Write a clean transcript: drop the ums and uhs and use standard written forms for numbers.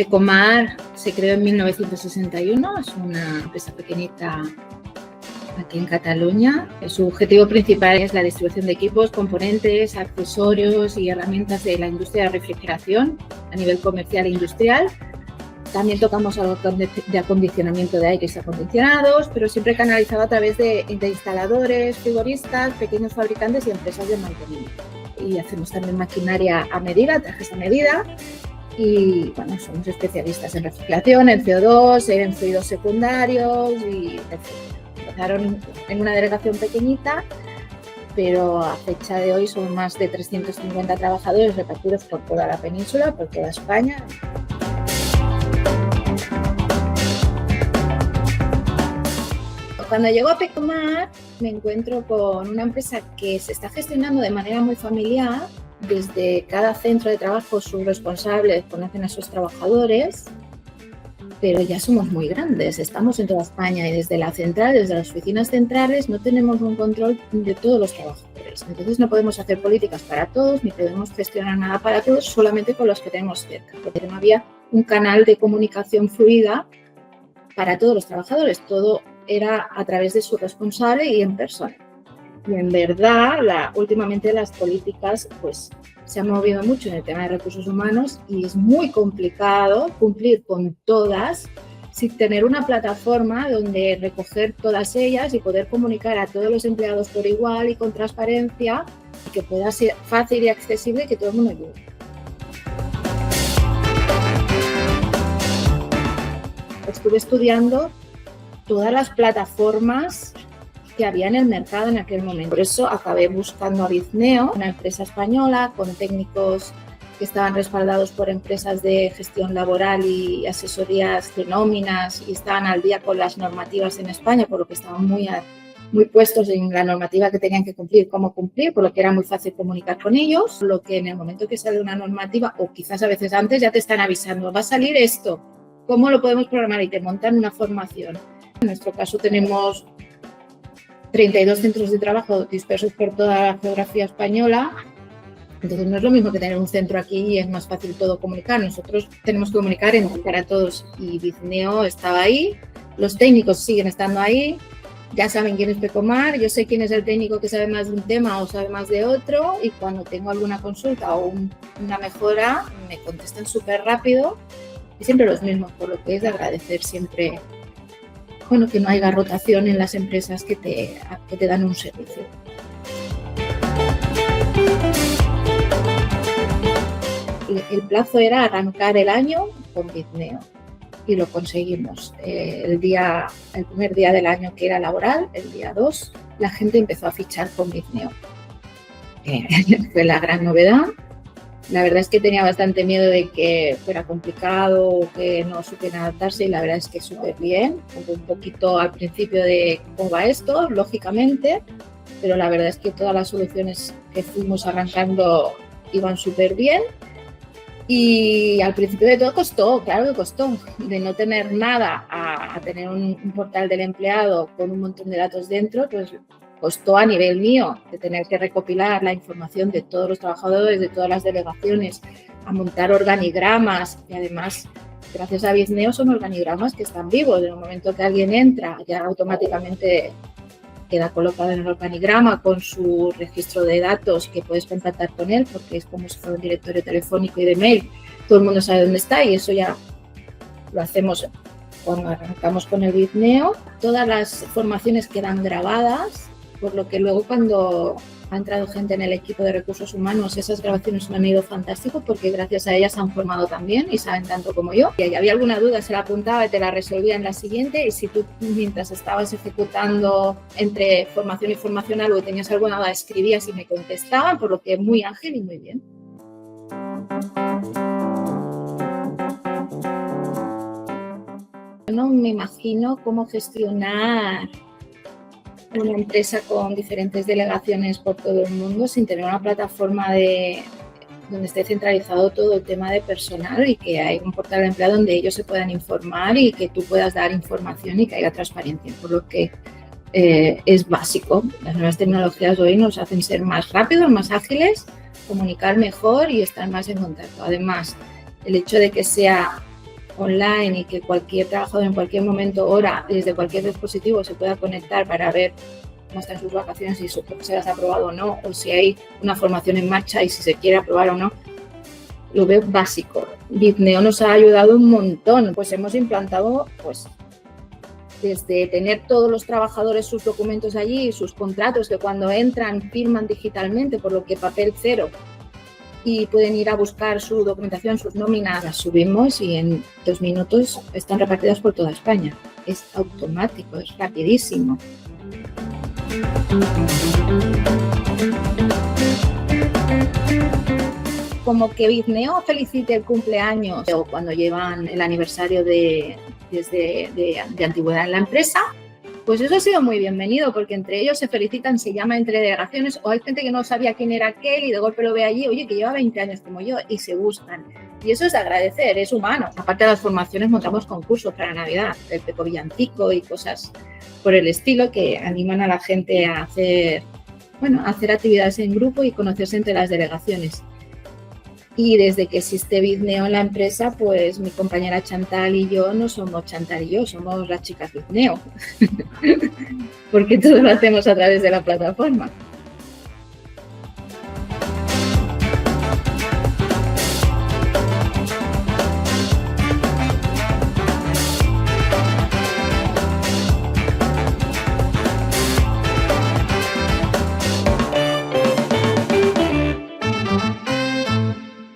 Pecomar se creó en 1961, es una empresa pequeñita aquí en Cataluña. Su objetivo principal es la distribución de equipos, componentes, accesorios y herramientas de la industria de refrigeración a nivel comercial e industrial. También tocamos algo de acondicionamiento de aires acondicionados, pero siempre canalizado a través de instaladores, frigoristas, pequeños fabricantes y empresas de mantenimiento. Y hacemos también maquinaria a medida, trajes a medida. Y bueno, somos especialistas en reciclación, en CO2, en fluidos secundarios y etc. Empezaron en una delegación pequeñita, pero a fecha de hoy son más de 350 trabajadores repartidos por toda la península, por toda España. Cuando llego a Pecomar me encuentro con una empresa que se está gestionando de manera muy familiar. Desde cada centro de trabajo sus responsables conocen a sus trabajadores, pero ya somos muy grandes, estamos en toda España y desde la central, desde las oficinas centrales, no tenemos un control de todos los trabajadores. Entonces no podemos hacer políticas para todos, ni podemos gestionar nada para todos, solamente con los que tenemos cerca, porque no había un canal de comunicación fluida para todos los trabajadores, todo era a través de su responsable y en persona. Y en verdad, últimamente las políticas pues, se han movido mucho en el tema de recursos humanos y es muy complicado cumplir con todas sin tener una plataforma donde recoger todas ellas y poder comunicar a todos los empleados por igual y con transparencia y que pueda ser fácil y accesible y que todo el mundo ayude. Estuve estudiando todas las plataformas que había en el mercado en aquel momento. Por eso acabé buscando a Bizneo, una empresa española con técnicos que estaban respaldados por empresas de gestión laboral y asesorías de nóminas y estaban al día con las normativas en España, por lo que estaban muy puestos en la normativa que tenían que cumplir, cómo cumplir, por lo que era muy fácil comunicar con ellos. Lo que en el momento que sale una normativa, o quizás a veces antes, ya te están avisando, va a salir esto, ¿cómo lo podemos programar? Y te montan una formación. En nuestro caso tenemos 32 centros de trabajo dispersos por toda la geografía española, entonces no es lo mismo que tener un centro aquí y es más fácil todo comunicar. Nosotros tenemos que comunicar para todos y Bizneo estaba ahí, los técnicos siguen estando ahí, ya saben quién es Pecomar, yo sé quién es el técnico que sabe más de un tema o sabe más de otro y cuando tengo alguna consulta o una mejora me contestan súper rápido y siempre los mismos, por lo que es de agradecer siempre. Bueno, que no haya rotación en las empresas que te dan un servicio. El plazo era arrancar el año con Bizneo y lo conseguimos. El primer día del año que era laboral, el día 2, la gente empezó a fichar con Bizneo. Fue la gran novedad. La verdad es que tenía bastante miedo de que fuera complicado o que no supieran adaptarse y la verdad es que súper bien. Hubo un poquito al principio de cómo va esto, lógicamente, pero la verdad es que todas las soluciones que fuimos arrancando iban súper bien. Y al principio de todo costó, claro que costó, de no tener nada a tener un portal del empleado con un montón de datos dentro, pues costó a nivel mío de tener que recopilar la información de todos los trabajadores, de todas las delegaciones, a montar organigramas y además, gracias a Bizneo, son organigramas que están vivos. En el momento que alguien entra, ya automáticamente queda colocado en el organigrama con su registro de datos que puedes contactar con él porque es como si fuera un directorio telefónico y de mail. Todo el mundo sabe dónde está y eso ya lo hacemos cuando arrancamos con el Bizneo. Todas las formaciones quedan grabadas, por lo que luego cuando ha entrado gente en el equipo de recursos humanos, esas grabaciones me han ido fantástico porque gracias a ellas se han formado también y saben tanto como yo. Y había alguna duda, se la apuntaba y te la resolvía en la siguiente y si tú mientras estabas ejecutando entre formación y formación algo tenías alguna duda, escribías y me contestaban, por lo que muy ágil y muy bien. No me imagino cómo gestionar una empresa con diferentes delegaciones por todo el mundo sin tener una plataforma donde esté centralizado todo el tema de personal y que hay un portal de empleado donde ellos se puedan informar y que tú puedas dar información y que haya transparencia, por lo que es básico. Las nuevas tecnologías hoy nos hacen ser más rápidos, más ágiles, comunicar mejor y estar más en contacto. Además, el hecho de que sea online y que cualquier trabajador en cualquier momento, hora, desde cualquier dispositivo se pueda conectar para ver cómo están sus vacaciones y si se las ha aprobado o no, o si hay una formación en marcha y si se quiere aprobar o no, lo veo básico. Bizneo nos ha ayudado un montón, pues hemos implantado pues desde tener todos los trabajadores sus documentos allí, sus contratos que cuando entran firman digitalmente, por lo que papel cero, y pueden ir a buscar su documentación, sus nóminas, las subimos y en 2 minutos están repartidas por toda España. Es automático, es rapidísimo. Como que Bizneo felicite el cumpleaños o cuando llevan el aniversario de antigüedad en la empresa, pues eso ha sido muy bienvenido, porque entre ellos se felicitan, se llama entre delegaciones, o hay gente que no sabía quién era aquel y de golpe lo ve allí, oye, que lleva 20 años como yo, y se buscan. Y eso es de agradecer, es humano. Aparte de las formaciones, montamos concursos para Navidad, el Peco Villancico y cosas por el estilo que animan a la gente a hacer actividades en grupo y conocerse entre las delegaciones. Y desde que existe Bizneo en la empresa, pues mi compañera Chantal y yo no somos Chantal y yo, somos las chicas Bizneo, porque todo lo hacemos a través de la plataforma.